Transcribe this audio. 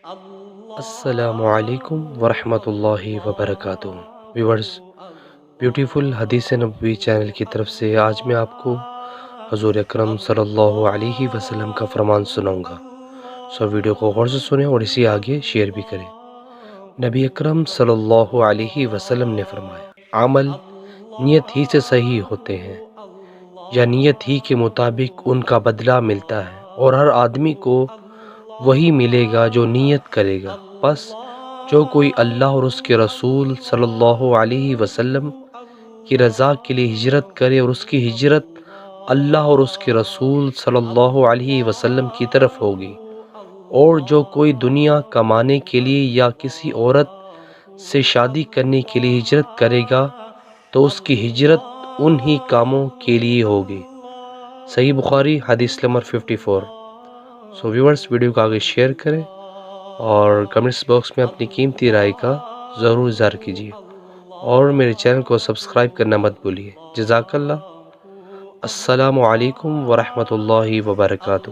السلام علیکم ورحمۃ اللہ وبرکاتہ ویورز، بیوٹیفل حدیث نبوی چینل کی طرف سے آج میں آپ کو حضور اکرم صلی اللہ علیہ وسلم کا فرمان سناؤں گا۔ ویڈیو کو غور سے سنیں اور اسی آگے شیئر بھی کریں۔ نبی اکرم صلی اللہ علیہ وسلم نے فرمایا، عمل نیت ہی سے صحیح ہوتے ہیں یا نیت ہی کے مطابق ان کا بدلہ ملتا ہے، اور ہر آدمی کو وہی ملے گا جو نیت کرے گا۔ بس جو کوئی اللہ اور اس کے رسول صلی اللہ علیہ وسلم کی رضا کے لیے ہجرت کرے اور اس کی ہجرت اللہ اور اس کے رسول صلی اللہ علیہ وسلم کی طرف ہوگی، اور جو کوئی دنیا کمانے کے لیے یا کسی عورت سے شادی کرنے کے لیے ہجرت کرے گا تو اس کی ہجرت انہی کاموں کے لیے ہوگی۔ صحیح بخاری حدیث نمبر 54۔ ویورز، ویڈیو کو آگے شیئر کریں اور کمنٹس باکس میں اپنی قیمتی رائے کا ضرور اظہار کیجیے، اور میرے چینل کو سبسکرائب کرنا مت بھولیے۔ جزاک اللہ۔ السلام علیکم ورحمۃ اللہ وبرکاتہ۔